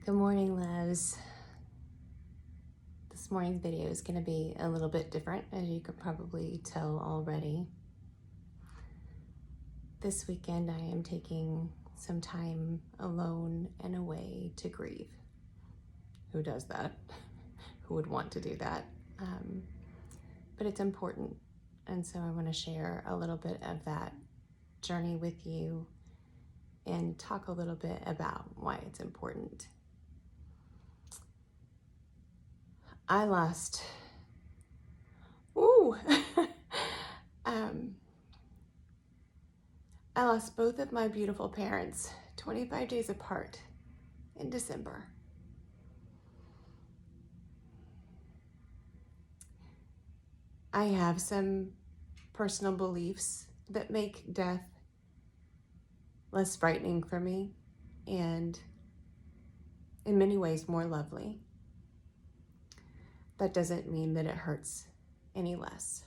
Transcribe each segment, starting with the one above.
Good morning, loves. This morning's video is going to be a little bit different, as you could probably tell already. This weekend, I am taking some time alone and away to grieve. Who does that? Who would want to do that? But it's important, and so I want to share a little bit of that journey with you and talk a little bit about why it's important. I lost, I lost both of my beautiful parents 25 days apart in December. I have some personal beliefs that make death less frightening for me and in many ways more lovely. That doesn't mean that it hurts any less.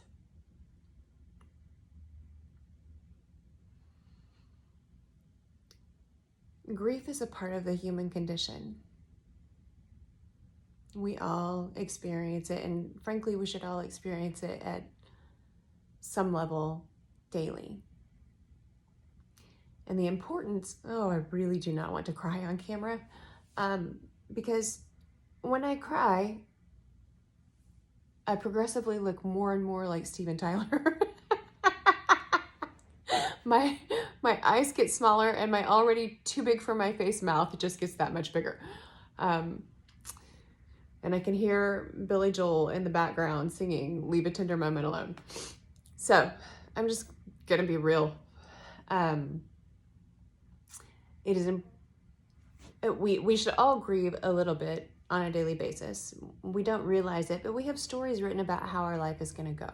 Grief is a part of the human condition. We all experience it, and frankly, we should all experience it at some level daily. And the importance, I really do not want to cry on camera, because when I cry, I progressively look more and more like Steven Tyler. My eyes get smaller, and my already too big for my face mouth just gets that much bigger. And I can hear Billy Joel in the background singing "Leave a Tender Moment Alone." So I'm just gonna be real. We should all grieve a little bit on a daily basis. We don't realize it, but we have stories written about how our life is gonna go.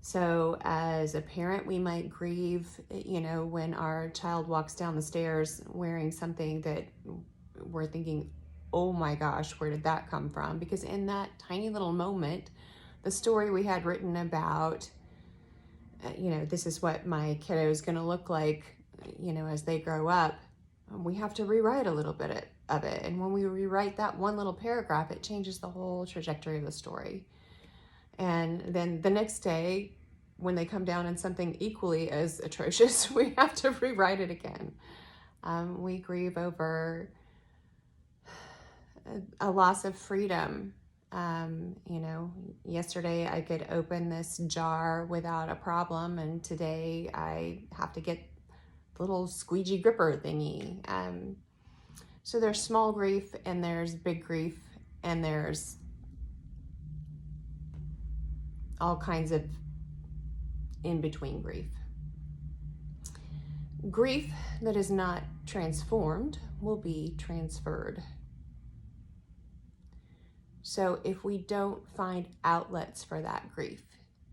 So as a parent, we might grieve, when our child walks down the stairs wearing something that we're thinking, oh my gosh, where did that come from? Because in that tiny little moment, the story we had written about, this is what my kiddo is going to look like, as they grow up, we have to rewrite a little bit of it. And when we rewrite that one little paragraph, it changes the whole trajectory of the story. And then the next day, when they come down in something equally as atrocious, we have to rewrite it again. We grieve over a loss of freedom. Yesterday I could open this jar without a problem, and today I have to get the little squeegee gripper thingy. So there's small grief, and there's big grief, and there's all kinds of in-between grief. Grief that is not transformed will be transferred. So if we don't find outlets for that grief,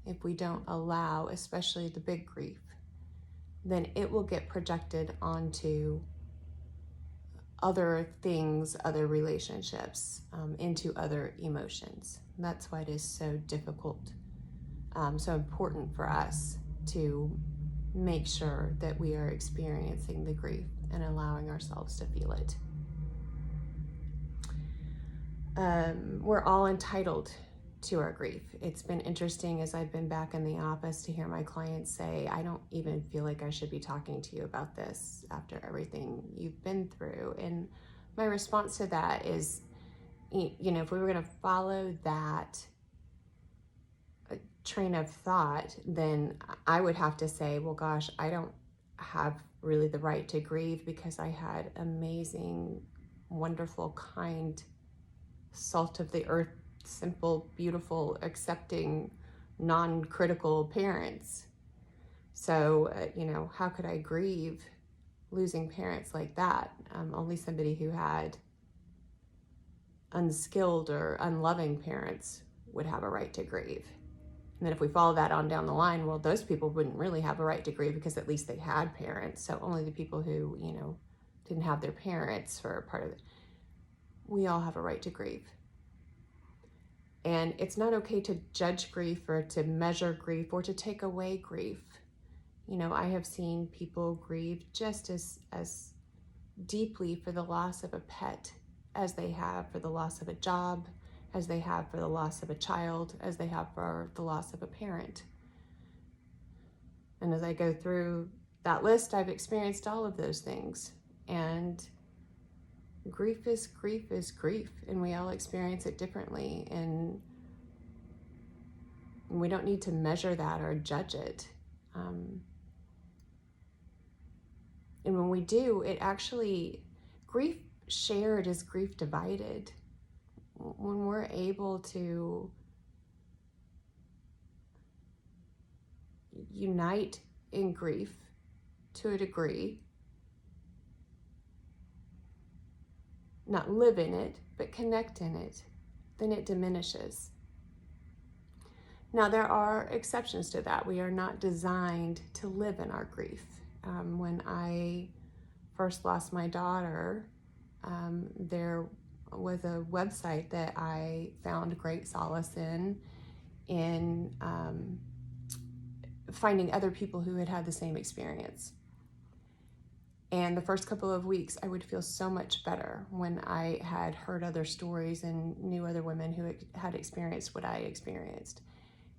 if we don't allow, especially the big grief, then it will get projected onto other things, other relationships, into other emotions. And that's why it is so difficult, so important for us to make sure that we are experiencing the grief and allowing ourselves to feel it. We're all entitled to our grief. It's been interesting as I've been back in the office to hear my clients say, I don't even feel like I should be talking to you about this after everything you've been through. And my response to that is, if we were going to follow that train of thought, then I would have to say, well, gosh, I don't have really the right to grieve because I had amazing, wonderful, kind, salt of the earth, simple, beautiful, accepting, non-critical parents. So, how could I grieve losing parents like that? Only somebody who had unskilled or unloving parents would have a right to grieve. And then if we follow that on down the line, well, those people wouldn't really have a right to grieve because at least they had parents. So only the people who, didn't have their parents for part of it. We all have a right to grieve. And it's not okay to judge grief or to measure grief or to take away grief. I have seen people grieve just as deeply for the loss of a pet as they have for the loss of a job, as they have for the loss of a child, as they have for the loss of a parent. And as I go through that list, I've experienced all of those things. And grief is grief is grief, and we all experience it differently. And we don't need to measure that or judge it. And when we do, it actually, grief shared is grief divided. When we're able to unite in grief to a degree, not live in it, but connect in it, then it diminishes. Now, there are exceptions to that. We are not designed to live in our grief. When I first lost my daughter, there was a website that I found great solace in finding other people who had had the same experience. And the first couple of weeks, I would feel so much better when I had heard other stories and knew other women who had experienced what I experienced.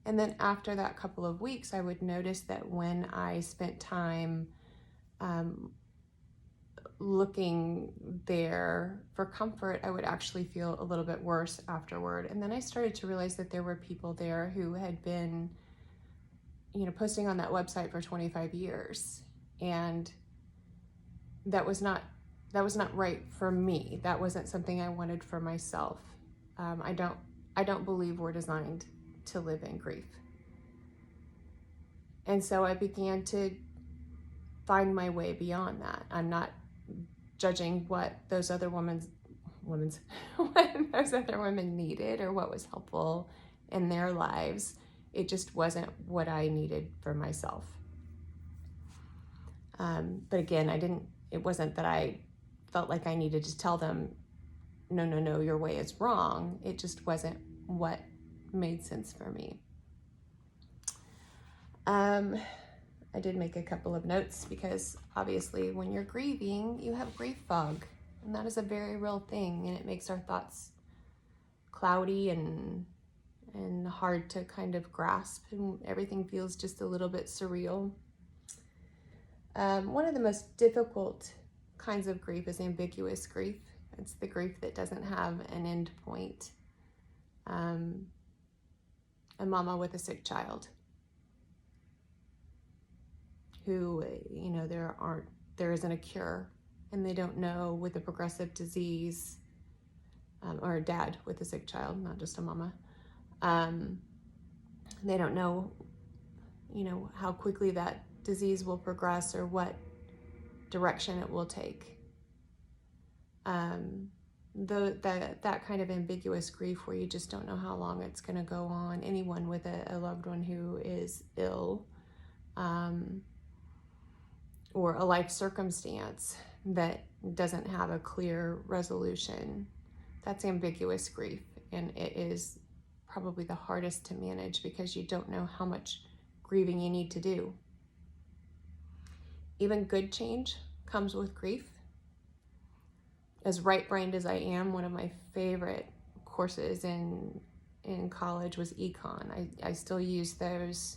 And then after that couple of weeks, I would notice that when I spent time looking there for comfort, I would actually feel a little bit worse afterward. And then I started to realize that there were people there who had been, posting on that website for 25 years. And that was not right for me. That wasn't something I wanted for myself. I don't believe we're designed to live in grief. And so I began to find my way beyond that. I'm not judging what those other what those other women needed or what was helpful in their lives. It just wasn't what I needed for myself. But again, it wasn't that I felt like I needed to tell them, no, your way is wrong. It just wasn't what made sense for me. I did make a couple of notes because obviously when you're grieving, you have grief fog, and that is a very real thing, and it makes our thoughts cloudy and hard to kind of grasp, and everything feels just a little bit surreal. One of the most difficult kinds of grief is ambiguous grief. It's the grief that doesn't have an end point. A mama with a sick child who, there isn't a cure, and they don't know with a progressive disease, or a dad with a sick child, not just a mama. They don't know, how quickly that disease will progress or what direction it will take. That kind of ambiguous grief where you just don't know how long it's going to go on. Anyone with a loved one who is ill, or a life circumstance that doesn't have a clear resolution, that's ambiguous grief, and it is probably the hardest to manage because you don't know how much grieving you need to do. Even good change comes with grief. As right-brained as I am, one of my favorite courses in college was econ. I still use those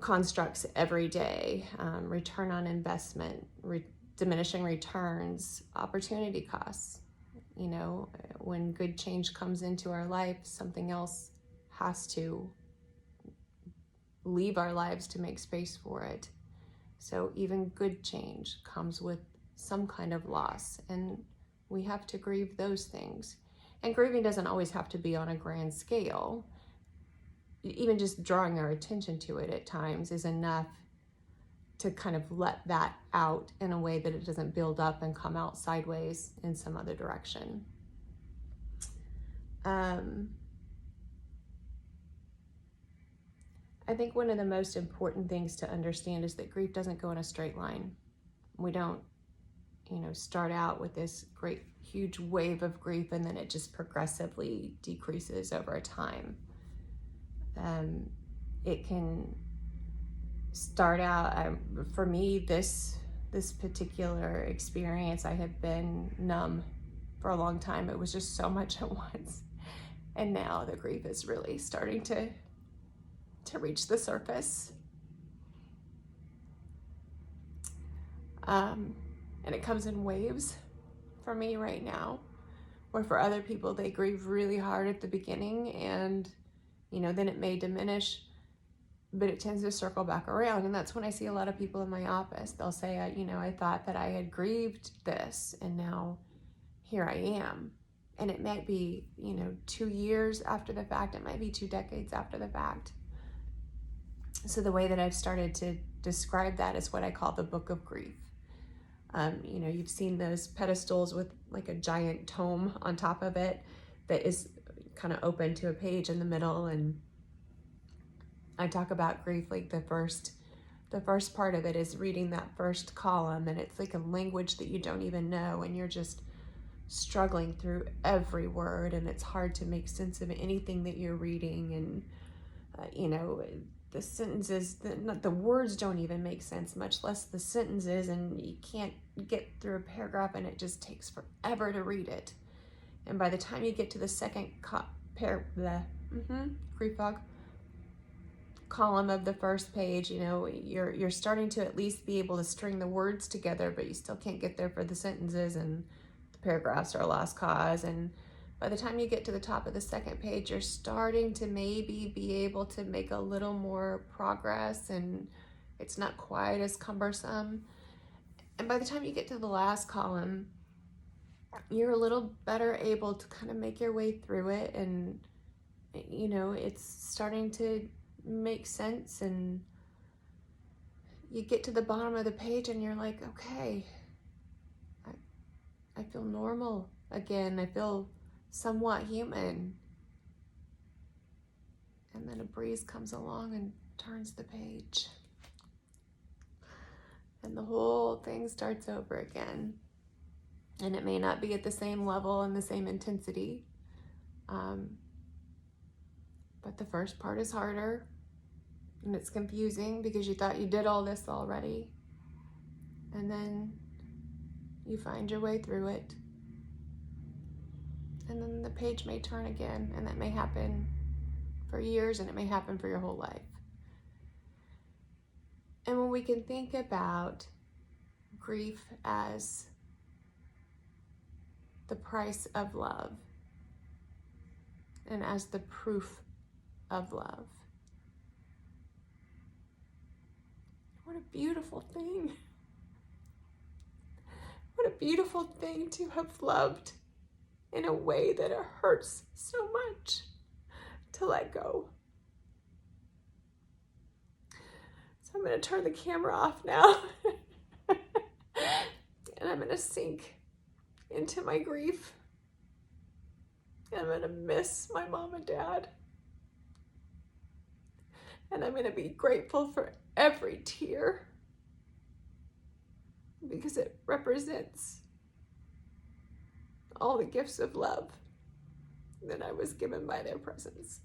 constructs every day. Return on investment, diminishing returns, opportunity costs. When good change comes into our life, something else has to leave our lives to make space for it. So even good change comes with some kind of loss, and we have to grieve those things. And grieving doesn't always have to be on a grand scale. Even just drawing our attention to it at times is enough to kind of let that out in a way that it doesn't build up and come out sideways in some other direction. I think one of the most important things to understand is that grief doesn't go in a straight line. We don't, start out with this great, huge wave of grief, and then it just progressively decreases over time. It can start out, for me, this particular experience, I have been numb for a long time. It was just so much at once. And now the grief is really starting to reach the surface. And it comes in waves for me right now, where for other people, they grieve really hard at the beginning and, then it may diminish, but it tends to circle back around. And that's when I see a lot of people in my office. They'll say, I thought that I had grieved this, and now here I am. And it might be, 2 years after the fact. It might be 2 decades after the fact. So the way that I've started to describe that is what I call the book of grief. You've seen those pedestals with like a giant tome on top of it that is kind of open to a page in the middle. And I talk about grief, like the first part of it is reading that first column, and it's like a language that you don't even know, and you're just struggling through every word, and it's hard to make sense of anything that you're reading. And the sentences, the words don't even make sense, much less the sentences, and you can't get through a paragraph, and it just takes forever to read it. And by the time you get to the second grief fog column of the first page, you're starting to at least be able to string the words together, but you still can't get there for the sentences, and the paragraphs are a lost cause. And by the time you get to the top of the second page, you're starting to maybe be able to make a little more progress, and it's not quite as cumbersome. And by the time you get to the last column, you're a little better able to kind of make your way through it, and it's starting to make sense. And you get to the bottom of the page and you're like, okay, I feel normal again. I feel somewhat human. And then a breeze comes along and turns the page, and the whole thing starts over again. And it may not be at the same level and the same intensity, but the first part is harder, and it's confusing because you thought you did all this already, and then you find your way through it, and then the page may turn again, and that may happen for years, and it may happen for your whole life. And when we can think about grief as the price of love and as the proof of love, what a beautiful thing. What a beautiful thing to have loved in a way that it hurts so much to let go. So I'm going to turn the camera off now and I'm going to sink into my grief. And I'm going to miss my mom and dad. And I'm going to be grateful for every tear, because it represents all the gifts of love that I was given by their presence.